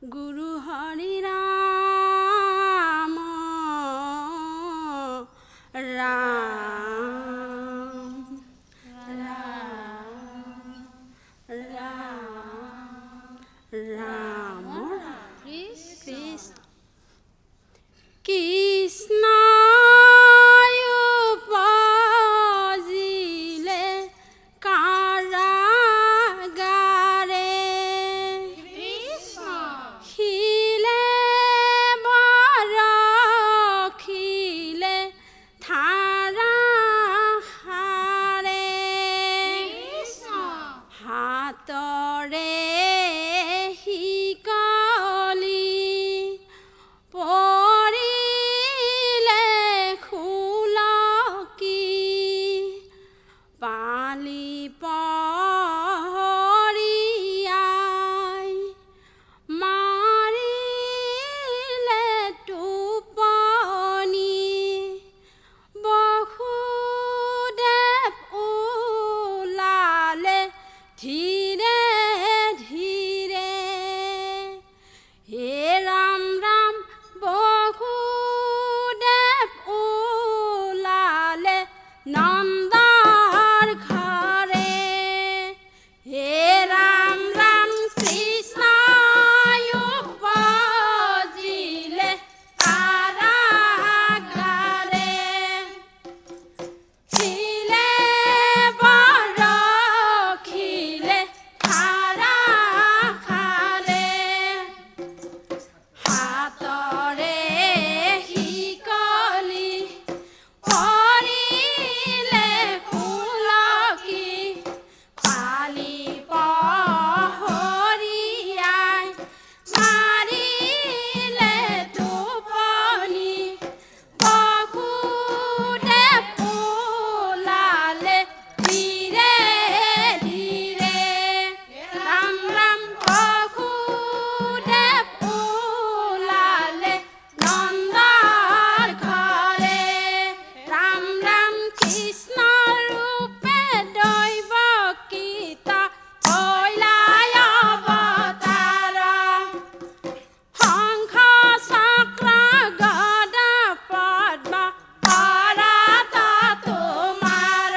গুৰু হৰি ৰাম ৰাম ৰাম ৰাম কৃষ্ণ কৃষ্ণ উপজিলে কাৰাগাৰে খিলে বৰখিলে থাৰা হাৰে হাতৰে হিকলি পৰিলে খুলকি পালি পহৰিয়াই মাৰিলে টোপনি বসুদেৱ ওলালে ধীৰে ধীৰে হে ৰাম ৰাম বসুদেৱ ওলালে নন্দৰ ঘৰে হে ৰাম ৰাম কৃষ্ণ উপজিলে কাৰাগাৰে খিলে বৰখিলে থাৰা খালে হাতৰে হিকলি পৰিলে খুলকি পালি পহৰিয়াই মাৰিলে টোপনি বসুদেৱ ওলালে ধীৰে ধীৰে ৰাম ৰাম বসুদেৱ ওলালে নন্দৰ ঘৰে ৰাম ৰাম কৃষ্ণ ৰূপে দৈৱকীত হৈলাই অৱতাৰ শংখ চক্ৰ গদা পদ্ম কৰাত তোমাৰ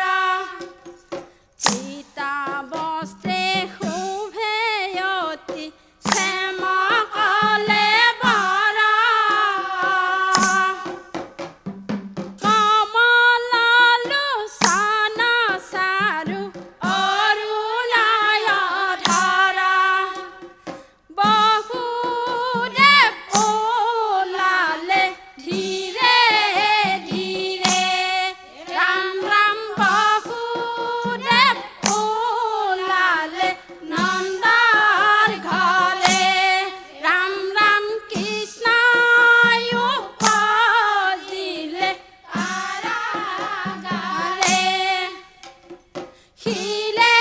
চিতা বস্ত্ৰে শোভে অতি শ্যামকলে বৰ কমল লোচন চাৰু অৰুণায়ধৰ বসুদেৱ ওলালে ধীৰে ধীৰে ৰাম ৰাম বসুদেৱ ওলালে নন্দৰ ঘৰে ৰাম ৰাম কৃষ্ণ উপজিলে কাৰাগাৰে খিলে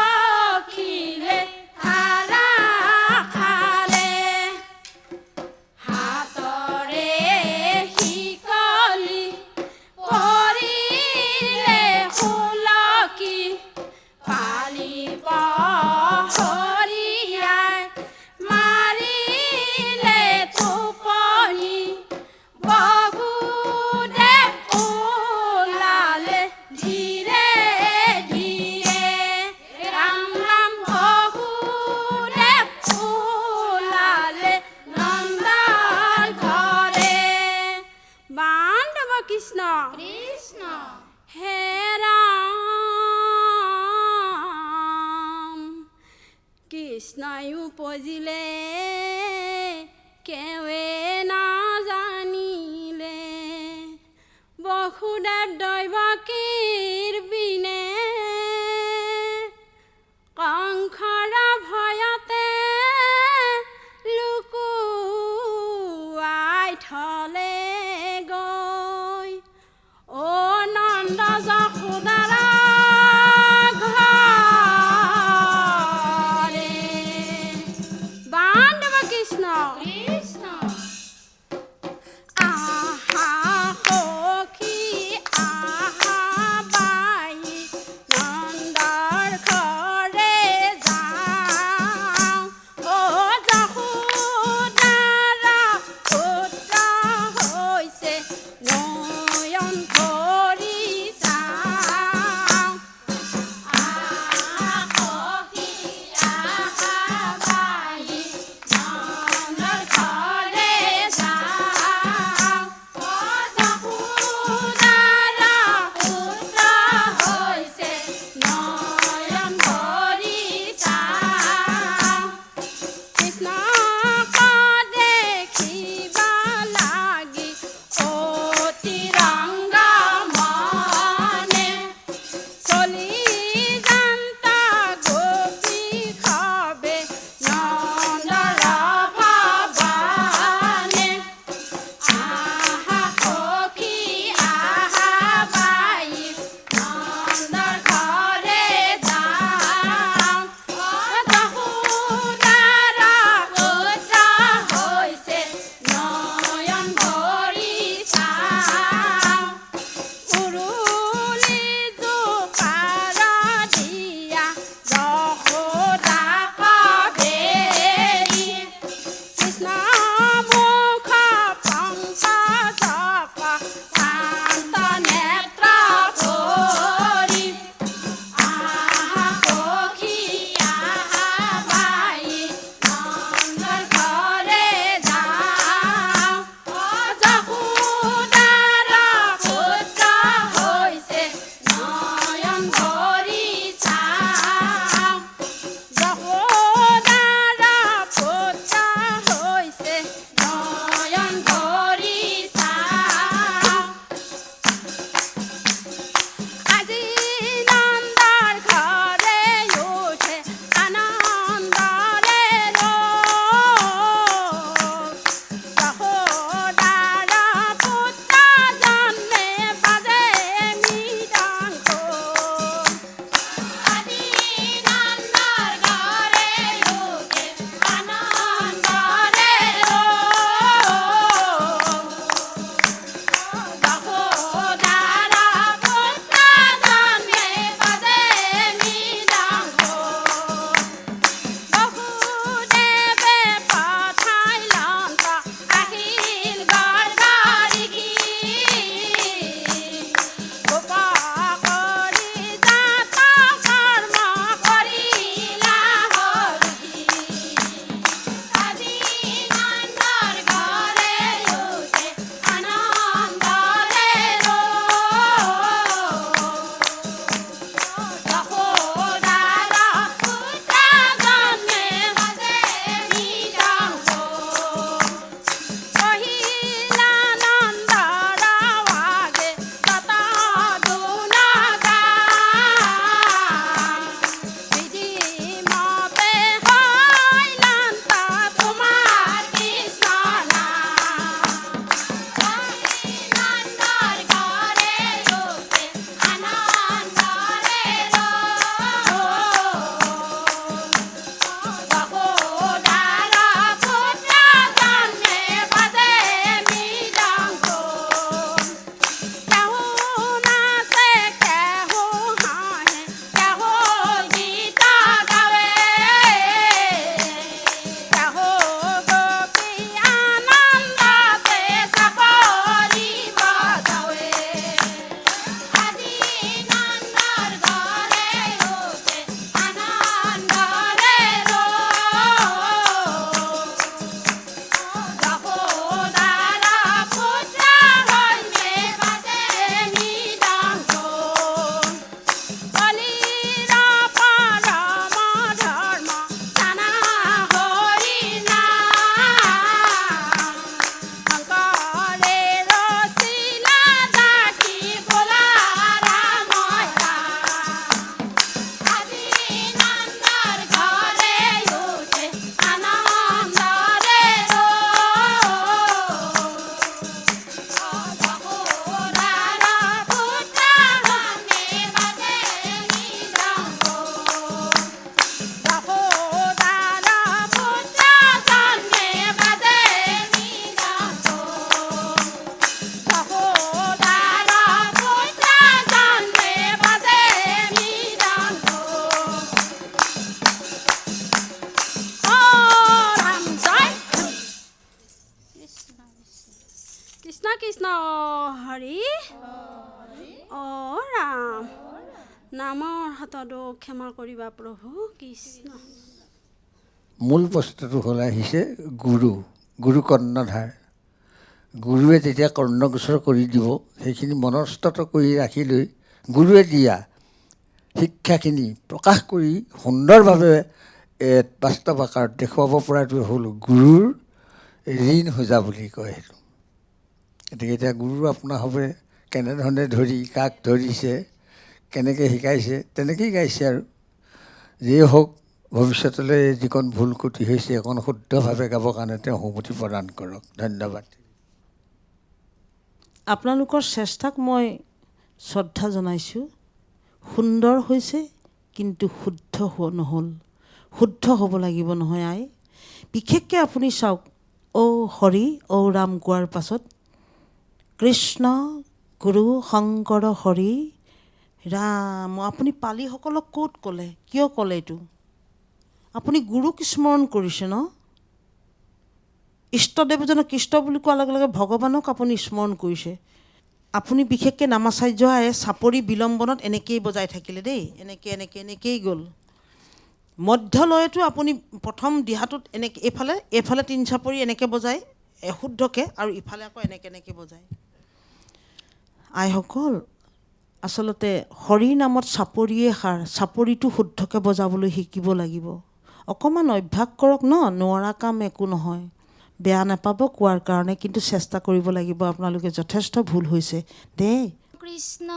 বৰখিলে থাৰা খালে হাতৰে হিকলি পৰিলে খুলকি পালি পহৰিয়াই মাৰিলে টোপনি বসুদেৱ ওলালে ধীৰে ধীৰে ৰাম ৰাম বসুদেৱ ওলালে নন্দৰ ঘৰে বান্ধৱ কৃষ্ণ কৃষ্ণ হে ৰাম কৃষ্ণই উপজিলে কেৱে নাজানিলে বসুদেৱ দৈৱকীৰ বিনে কংসৰ ভয়তে লুকুৱাই থলে গৈ অ নন্দ যশোদাৰ ঘৰে বান্ধৱ কৃষ্ণ কৃষ্ণ আহা সখী আহা কৃষ্ণ কৃষ্ণ হৰি ৰাম নামৰ হাততো ক্ষমা কৰিবা প্ৰভু কৃষ্ণ। মূল বস্তুটো হ'ল আহিছে গুৰু কৰ্ণধাৰ। গুৰুৱে যেতিয়া কৰ্ণগোচৰ কৰি দিব সেইখিনি মনস্থত কৰি ৰাখি লৈ গুৰুৱে দিয়া শিক্ষাখিনি প্ৰকাশ কৰি সুন্দৰভাৱে বাস্তৱ আকাৰত দেখুৱাব পৰাটো হ'ল গুৰুৰ ঋণ হোজা বুলি কয় সেইটো। গতিকে এতিয়া গুৰু আপোনাৰ হবে কেনেধৰণে ধৰি কাক ধৰিছে কেনেকৈ শিকাইছে তেনেকৈয়ে গাইছে আৰু যিয়ে হওক ভৱিষ্যতলৈ যিকণ ভুল ক্ৰুটি হৈছে অকণ শুদ্ধভাৱে গাবৰ কাৰণে তেওঁ সন্মতি প্ৰদান কৰক। ধন্যবাদ। আপোনালোকৰ চেষ্টাক মই শ্ৰদ্ধা জনাইছোঁ। সুন্দৰ হৈছে কিন্তু শুদ্ধ নহ'ল। শুদ্ধ হ'ব লাগিব নহয় আই। বিশেষকৈ আপুনি চাওক হৰি ৰাম কোৱাৰ পাছত কৃষ্ণ গুৰু শংকৰ হৰি ৰাম। আপুনি পালীসকলক ক'ত ক'লে? কিয় ক'লে এইটো? আপুনি গুৰুক স্মৰণ কৰিছে ন? ইষ্টদেৱজনক কৃষ্ণ বুলি কোৱাৰ লগে লগে ভগৱানক আপুনি স্মৰণ কৰিছে। আপুনি বিশেষকৈ নামাচাৰ্য আয়ে চাপৰি বিলম্বনত এনেকৈয়ে বজাই থাকিলে দেই, এনেকৈয়ে গ'ল। মধ্যলয়তো আপুনি প্ৰথম দিহাটোত এইফালে 3 চাপৰি এনেকৈ বজায় শুদ্ধকৈ আৰু ইফালে আকৌ এনেকৈ বজায়। আইসকল আচলতে হৰিৰ নামত চাপৰিয়ে সাৰ। চাপৰিটো শুদ্ধকৈ বজাবলৈ শিকিব লাগিব। অকণমান অভ্যাস কৰক ন, নোৱাৰা কাম একো নহয়। বেয়া নাপাব কোৱাৰ কাৰণে, কিন্তু চেষ্টা কৰিব লাগিব। আপোনালোকে যথেষ্ট ভুল হৈছে দেই। কৃষ্ণ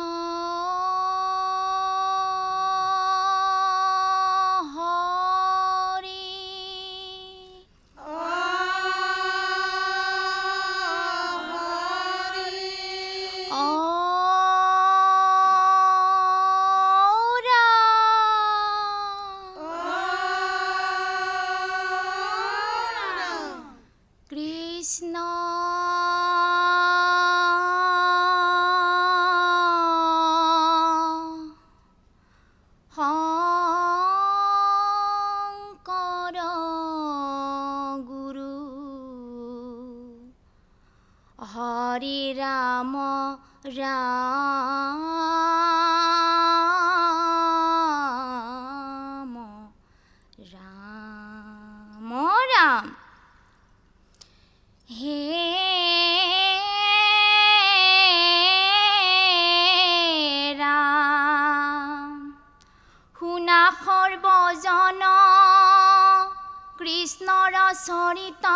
কৃষ্ণ শংকৰ গুৰু হৰি ৰাম ৰাম ৰাম ৰাম। হে ৰাম শুনা সৰ্বজন কৃষ্ণৰ চৰিত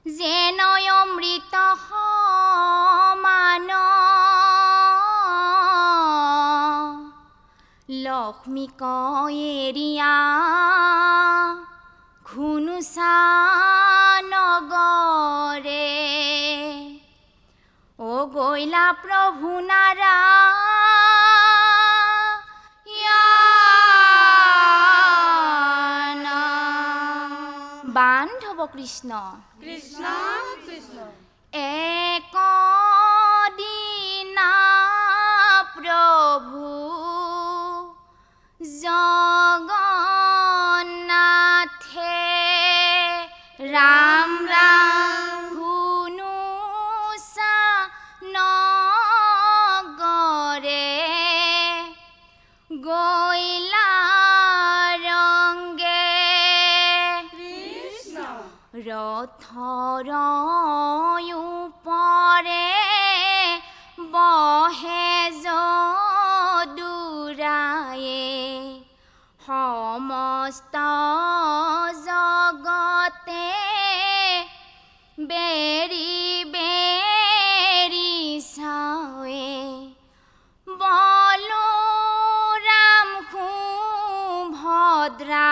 যেন অমৃত সমান লক্ষ্মীক এৰিয়া খুনুচা নগৰে গৈলা প্ৰভু নাৰায়ণ। বান্ধৱ কৃষ্ণ কৃষ্ণ কৃষ্ণ এক দিনা প্ৰভু জগন্নাথে ৰাম ৰাম খুনুচা নগৰে গৈলা ৰংগে কৃষ্ণ ৰথৰ ওপৰে বহে যদুৰায়ে সমস্ত জগতে বেৰি বেৰি চাৱে বলো ৰাম সুভদ্ৰা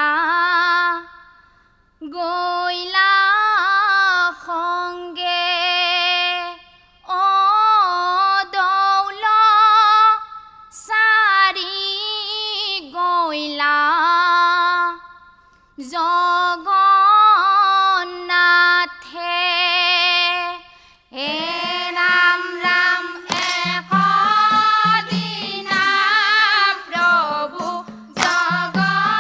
গৈলা সংগে দৌল চাৰি গৈলা জগন্নাথে। হে ৰাম ৰাম এক দিনা প্ৰভু জগন্নাথে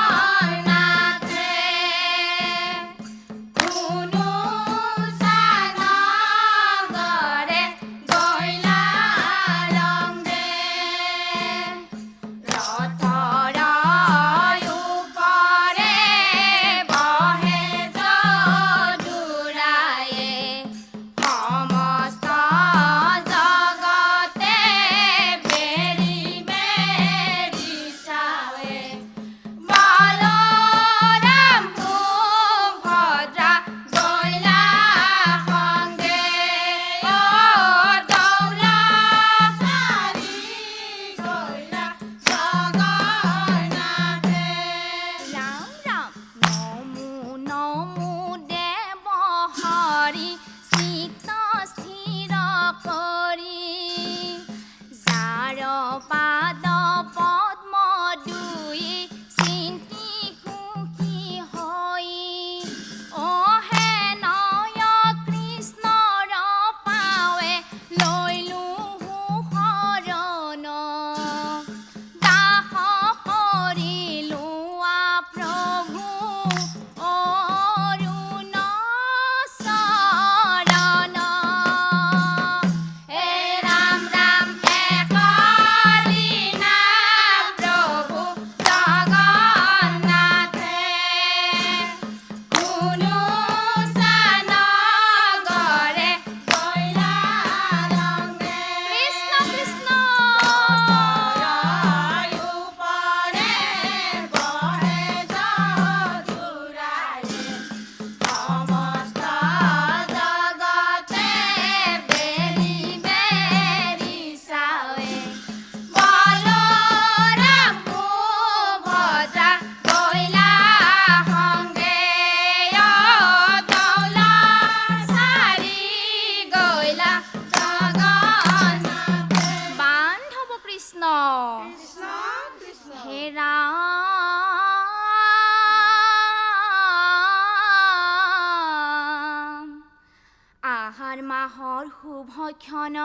বিবাহৰ শুভক্ষণ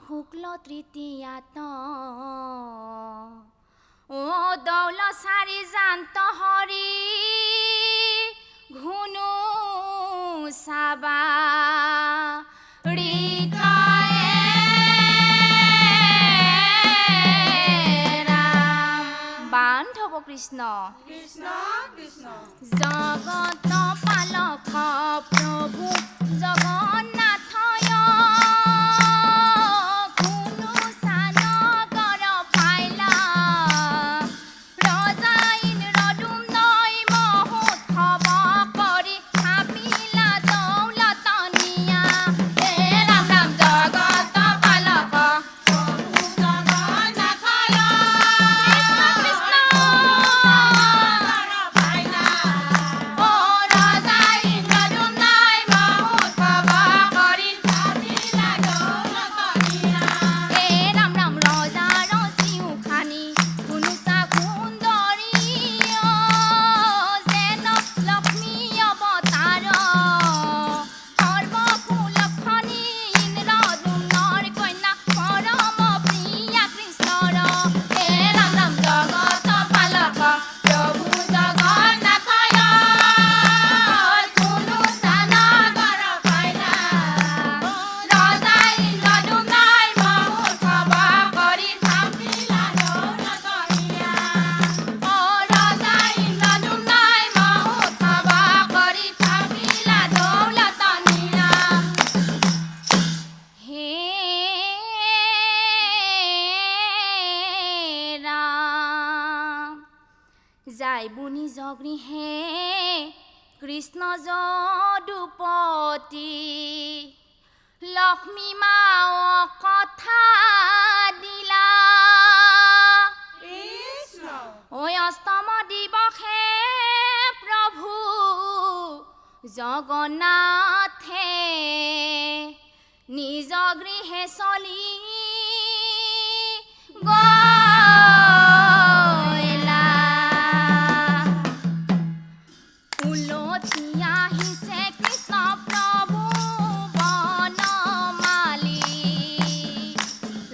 শুক্ল তৃতীয়াত ও দৌল চাৰি জান্ত হৰি ঘুনু চাবা বান্ধৱ কৃষ্ণ জগত পালক প্ৰভু জগন্নাথয় কোনো চানগৰ পাইলা ৰজা ইন্দ্ৰদুম নৈ মহোৎসৱ কৰি থাপিলা দৌলতনিয়া হে ৰাম ৰাম জগত পালক যাই বুনি জগৃহে কৃষ্ণ যদুপতি লক্ষ্মী মাও কথা দিলা ঐ অষ্টম দিৱসে প্ৰভু জগন্নাথে নিজ গৃহে চলি গলা উলটি আহিছে কৃষ্ণ প্ৰভু বনমালী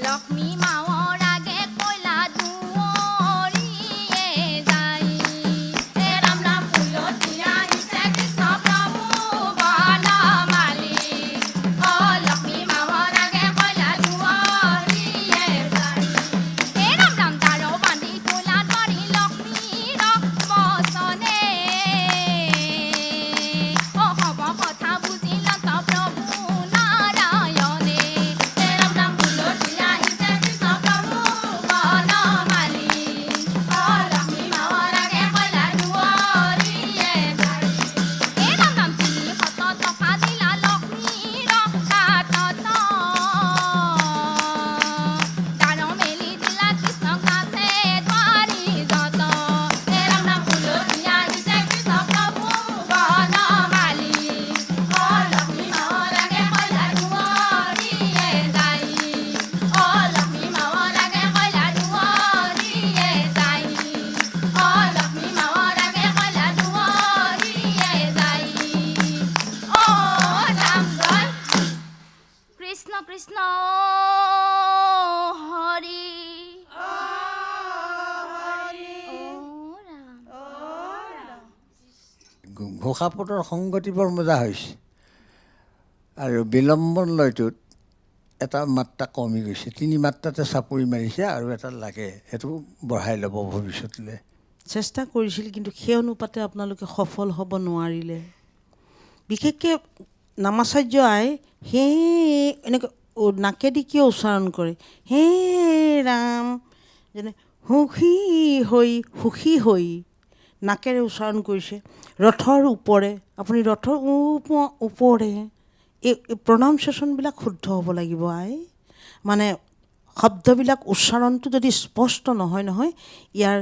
লক্ষ্মী মাৱৰ আগে কইলা দুৱৰীয়ে যাই হে ৰাম ৰাম উলটি আহিছে কৃষ্ণ প্ৰভু বনমালী অ লক্ষ্মী মাৱৰ আগে কইলা দুৱৰীয়ে যাই হে ৰাম ৰাম তাৰো বান্ধি তোলা ধৰি লক্ষ্মীৰ বচনে অ হব কথা বুজি লন্ত প্ৰভু নাৰায়ণে হে ৰাম ৰাম উলটি আহিছে কৃষ্ণ প্ৰভু বনমালী অ লক্ষ্মী মাৱৰ আগে কইলা দুৱৰীয়ে যাই হে ৰাম ৰাম 300 টকা দিলা লক্ষ্মীৰ হাতত দান মেলি দিলা কৃষ্ণক নাচে দ্বাৰী যত হে ৰাম ৰাম উলটি আহিছে কৃষ্ণ প্ৰভু বনমালী অ লক্ষ্মী মাৱৰ আগে কইলা দুৱৰীয়ে যাই অ লক্ষ্মী মাৱৰ আগে কইলা দুৱৰীয়ে যাই অ লক্ষ্মী মাৱৰ আগে কইলা দুৱৰীয়ে যাই অ ৰাম জয় কৃষ্ণ কৃষ্ণ হৰি অ ৰাম ঘোষাপটৰ সংগতি বৰ মজা হৈছে আৰু বিলম্বন লয়টোত এটা মাত্ৰা কমি গৈছে 3 মাত্ৰাতে চাপৰি মাৰিছে আৰু এটা লাগে সেইটো বঢ়াই ল'ব ভৱিষ্যতলৈ চেষ্টা কৰিছিল কিন্তু সেই অনুপাতে আপোনালোকে সফল হ'ব নোৱাৰিলে বিশেষকৈ নামাচাৰ্য আই হে এনেকৈ নাকেদি কিয় উচ্চাৰণ কৰে হে ৰাম যেনে সুখী হৈ নাকেৰে উচ্চাৰণ কৰিছে ৰথৰ ওপৰে আপুনি ৰথৰ ওপৰে এই প্ৰনাউন্সিয়েশ্যনবিলাক শুদ্ধ হ'ব লাগিব আই মানে শব্দবিলাক উচ্চাৰণটো যদি স্পষ্ট নহয় ইয়াৰ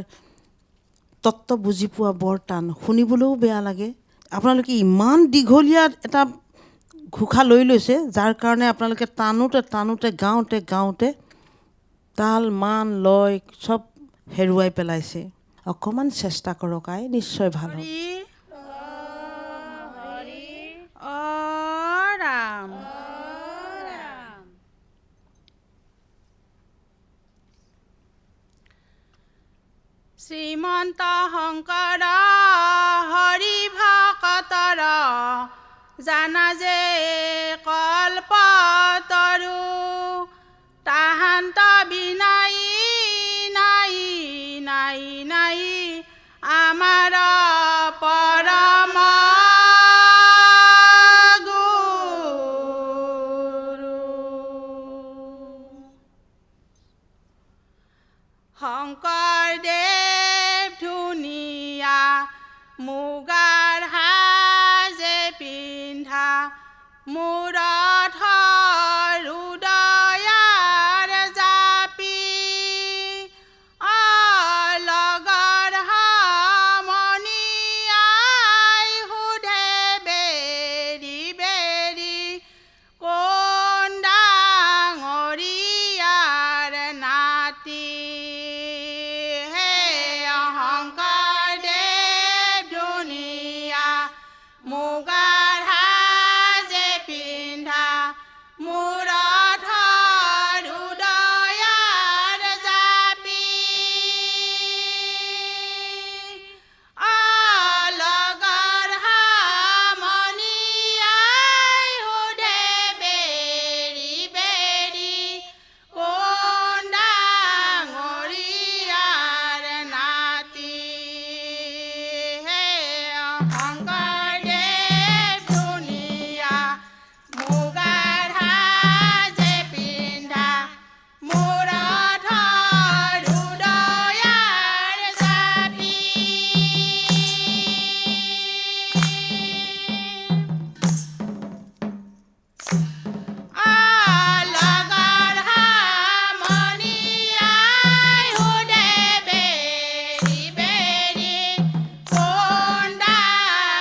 তত্ত্ব বুজি পোৱা বৰ টান শুনিবলৈও বেয়া লাগে আপোনালোকে ইমান দীঘলীয়া এটা ঘোষা লৈ লৈছে যাৰ কাৰণে আপোনালোকে টানোতে গাওঁতে তাল মান লয় চব হেৰুৱাই পেলাইছে অকণমান চেষ্টা কৰক আই নিশ্চয় ভাল হ'ব অ ৰাম সন্ত শংকৰ হৰি ভকতৰ জানা যে কল্পতৰু তাহান্ত বিনাই নাই নাই নাই আমাৰ পৰম গুৰু। শংকৰদেৱ ধুনীয়া মুগাৰ সাজে পিন্ধা মূৰত হৃদয়াৰ জাপি লগৰ সমনীয়াই সোধে বেৰি বেৰি কোন ডাঙৰীয়াৰ নাতি। হে শংকৰদেৱ ধুনীয়া মুগাৰ সাজে পিন্ধা মূৰত হৃদয়াৰ জাপি লগৰ সমনীয়াই সোধে বেৰি বেৰি কোন ডাঙৰীয়াৰ নাতি। হে শংকৰদেৱ ধুনীয়া মুগাৰ সাজে পিন্ধা মূৰত হৃদয়াৰ জাপি লগৰ সমনীয়াই সোধে বেৰি বেৰি কোন ডাঙৰীয়াৰ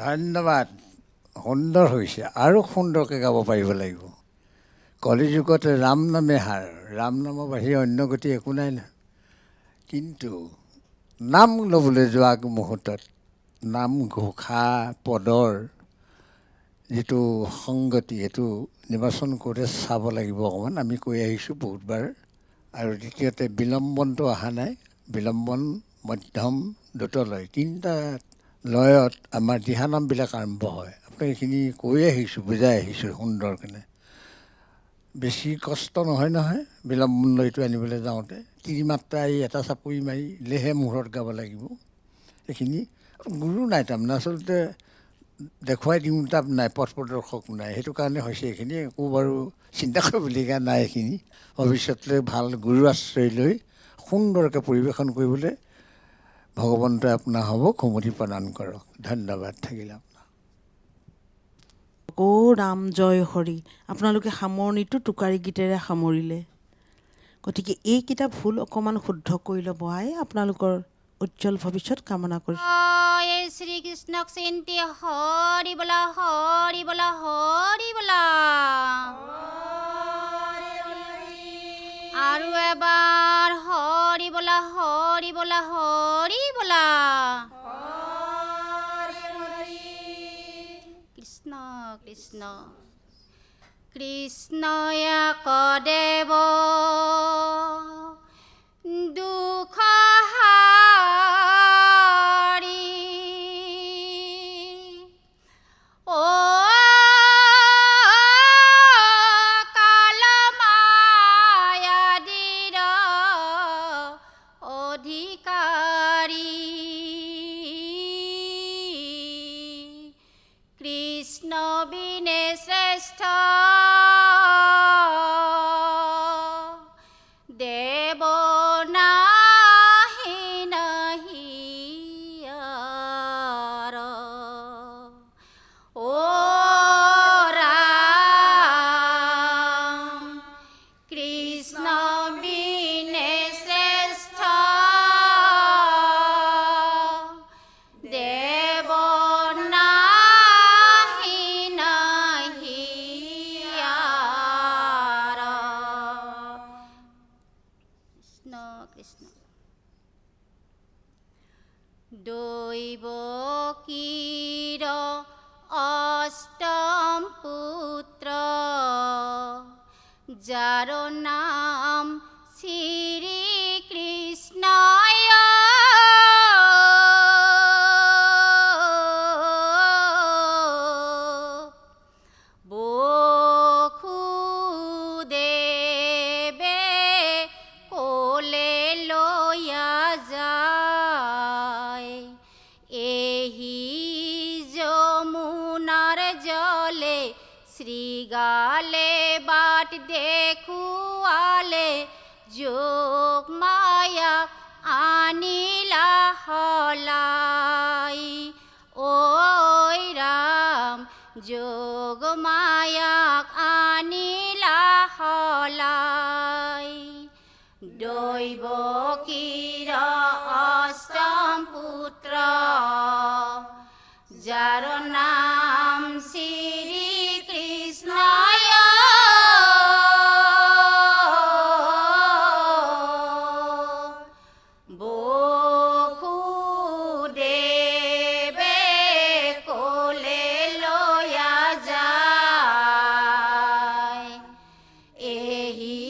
ধন্যবাদ। সুন্দৰ হৈছে, আৰু সুন্দৰকৈ গাব পাৰিব লাগিব। কলিযুগত ৰাম নামে হাৰ, ৰাম নামৰ বাহিৰে অন্য গতি একো নাই নহয়। কিন্তু নাম ল'বলৈ যোৱা মুহূৰ্তত নাম ঘোষা পদৰ যিটো সংগতি, এইটো নিৰ্বাচন কৰোঁতে চাব লাগিব অকণমান। আমি কৈ আহিছোঁ বহুতবাৰ। আৰু দ্বিতীয়তে বিলম্বনটো অহা নাই। বিলম্বন, মধ্যম, দ্ৰুতলয়, তিনিটা লয়ত আমাৰ দিহানামবিলাক আৰম্ভ হয়। আপুনি এইখিনি কৈ আহিছোঁ, বুজাই আহিছোঁ সুন্দৰকৈ। বেছি কষ্ট নহয় নহয় বিলম্বন লয়টো আনিবলৈ যাওঁতে। তিনিমাত্ৰা এটা চাপৰি মাৰিলেহে মূৰত গাব লাগিব। এইখিনি গুৰু নাই তাৰমানে, আচলতে দেখুৱাই দিওঁ তাত নাই, পথ প্ৰদৰ্শক নাই, সেইটো কাৰণে হৈছে এইখিনি। একো বাৰু চিন্তা কৰিবলগীয়া নাই এইখিনি। ভৱিষ্যতলৈ ভাল গুৰু আশ্ৰয় লৈ সুন্দৰকৈ পৰিৱেশন কৰিবলৈ ভগৱন্তই আপোনাৰ হ'ব কুমতি প্ৰদান কৰক। ধন্যবাদ থাকিলে আপোনাৰ। অ ৰাম জয় হৰি। আপোনালোকে সামৰণিটো টোকাৰী গীতেৰে সামৰিলে। গতিকে এইকেইটা ভুল অকণমান শুদ্ধ কৰি ল'ব আই। আপোনালোকৰ উজ্জ্বল ভৱিষ্যত কামনা কৰিছোঁ। জয় শ্ৰীকৃষ্ণক চিন্তি হৰি বলা হৰি বলা হৰি বলা। আৰু এবাৰ হৰি বলা হৰি বলা হৰি বলা। কৃষ্ণ কৃষ্ণ কৃষ্ণয় কদেৱ দুখ হাৰি। ও কাল মায়াদিৰ অধিকাৰী। কৃষ্ণ বিনে শ্ৰেষ্ঠ দেৱ নাহি নাহি আৰ। ও ৰাম কৃষ্ণ বিনে শ্ৰেষ্ঠ দেৱ নাহি নাহি আৰ। কৃষ্ণ কৃষ্ণ দৈৱকীৰ অষ্টম পুত্ৰ যাৰ নাম শ্ৰীকৃষ্ণয়। বসুদেৱে ক'লে লৈয়া যায় এহি যমুনাৰ জলে। শ্ৰীগালে বাট দেখুৱালে যোগ মায়াক আনিলা হলাই। ঐ ৰাম যোগ মায়াক আনিলা হলাই। দৈৱকীৰ অষ্টম পুত্ৰ যাৰ নাম শ্ৰীকৃষ্ণয়। বসুদেৱে ক'লে লৈয়া যায় এহি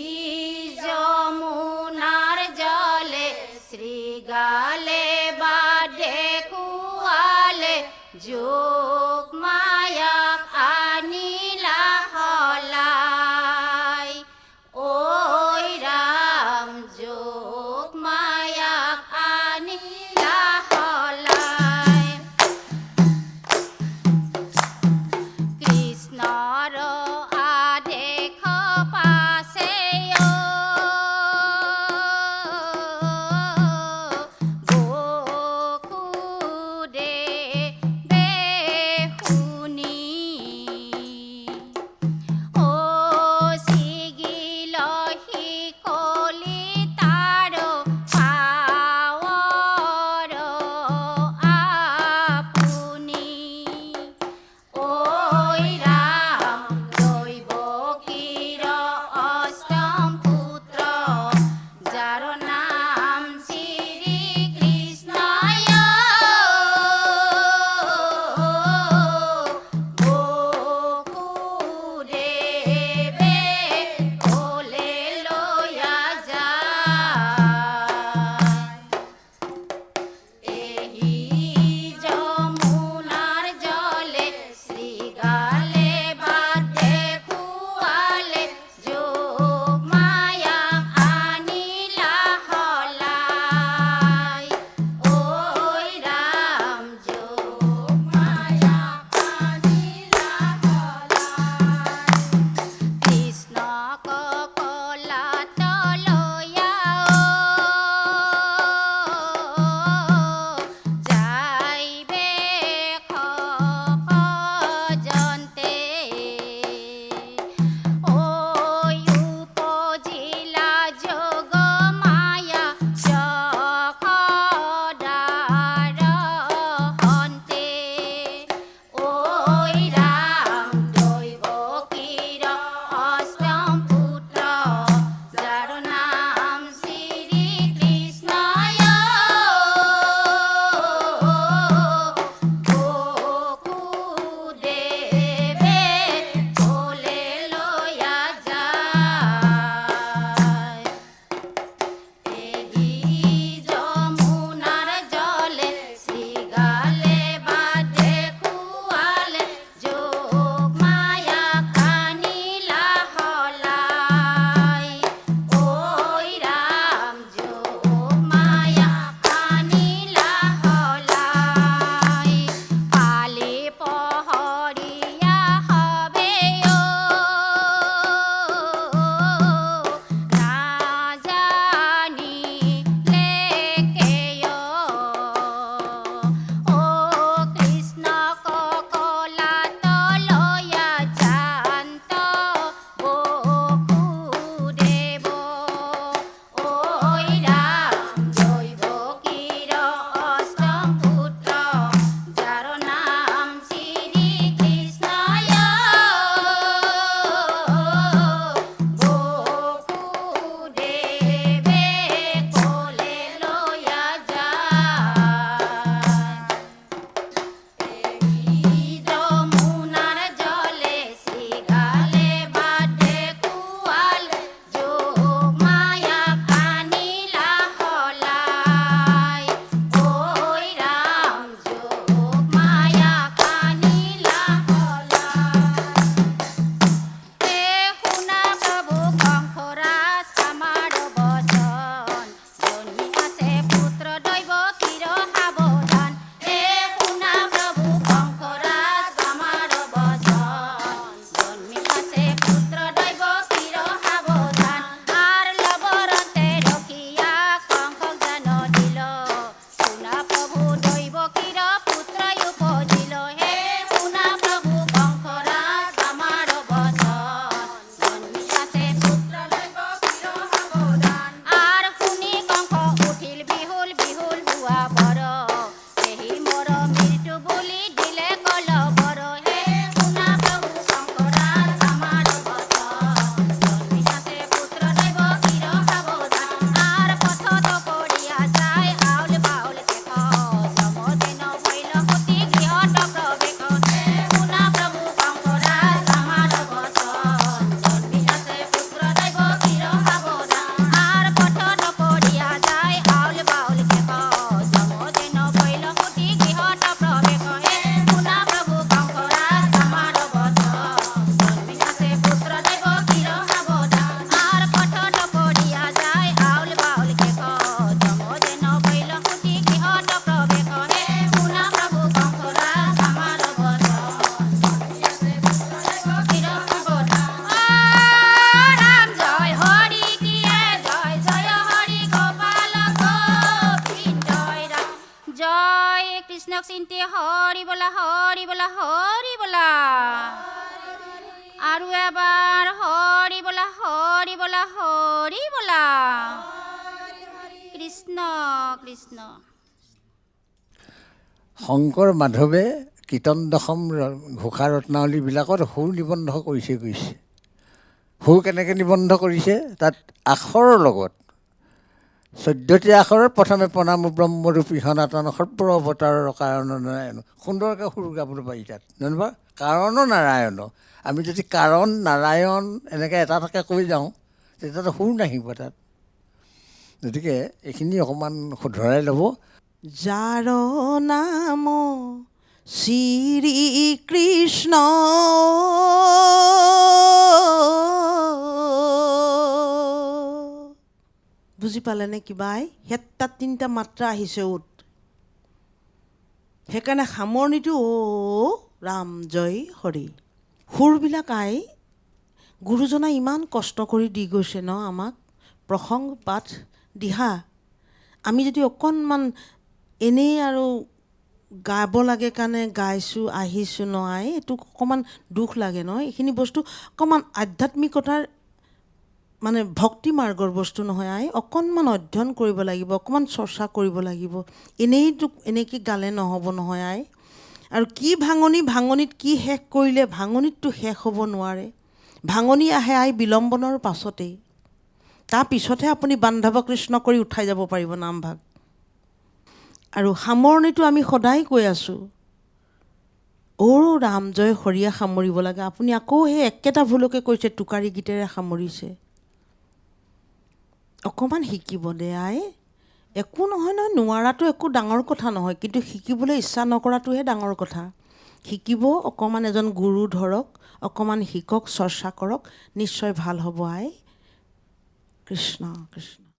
যমুনাৰ জলে। শ্ৰীগালে বাট দেখুৱালে যোগ মায়াক আনিলা হলাই। ঐ ৰাম যোগ মায়াক আনিলা হলাই। কৃষ্ণৰ আদেশ পাছে বসুদেৱে জয় কৃষ্ণক চিন্তি হৰি বলা হৰি বলা হৰি বলা আৰু এবাৰ হৰি বলা হৰি বলা হৰি বলা কৃষ্ণ কৃষ্ণ শংকৰ মাধৱে কীৰ্তন দশম ঘোষা ৰত্নাৱলীবিলাকত সুৰ নিবন্ধ কৰিছে সুৰ কেনেকৈ নিবন্ধ কৰিছে তাত আখৰৰ লগত 14টি আখৰত প্ৰথমে প্ৰণাম ব্ৰহ্মৰূপী সনাতন সৰ্বৰ অৱতাৰৰ কাৰণ নাৰায়ণ সুন্দৰকৈ সুৰ গাবলৈ পাৰি তাত জানিবা কাৰণ নাৰায়ণ আমি যদি কাৰণ নাৰায়ণ এনেকৈ এটা এটাকৈ কৈ যাওঁ তেতিয়াতো সুৰ নাহিব তাত গতিকে এইখিনি অকণমান শুধৰাই ল'ব যাৰ নাম শ্ৰী কৃষ্ণ বুজি পালেনে কিবাই তাত 3টা মাত্ৰা আহিছে উত সেইকাৰণে সামৰণিটো ৰাম জয় হৰি সুৰবিলাক গুৰুজনাই ইমান কষ্ট কৰি দি গৈছে ন আমাক প্ৰসংগ পাঠ দিহা আমি যদি অকণমান এনেই আৰু গাব লাগে কাৰণে গাইছোঁ আহিছোঁ নহয় এইটো অকণমান দুখ লাগে নহয় এইখিনি বস্তু অকণমান আধ্যাত্মিকতাৰ মানে ভক্তি মাৰ্গৰ বস্তু নহয় অকণমান অধ্যয়ন কৰিব লাগিব অকণমান চৰ্চা কৰিব লাগিব এনেকৈ গালে নহ'ব নহয় আৰু কি ভাঙনিত কি শেষ কৰিলে ভাঙনিতটো শেষ হ'ব নোৱাৰে ভাঙনি আহে বিলম্বনৰ পাছতেই তাৰপিছতহে আপুনি বান্ধৱ কৃষ্ণ কৰি উঠাই যাব পাৰিব নামভাগ আৰু সামৰণিটো আমি সদায় কৈ আছোঁ ৰাম জয় হৰিয়ে সামৰিব লাগে আপুনি আকৌ সেই একেটা ভুলকে কৈছে টোকাৰী গীতেৰে সামৰিছে অকণমান শিকিব দে একো নহয় নোৱাৰাটো একো ডাঙৰ কথা নহয় কিন্তু শিকিবলৈ ইচ্ছা নকৰাটোহে ডাঙৰ কথা শিকিব অকণমান এজন গুৰু ধৰক অকণমান শিকক চৰ্চা কৰক নিশ্চয় ভাল হ'ব কৃষ্ণ কৃষ্ণ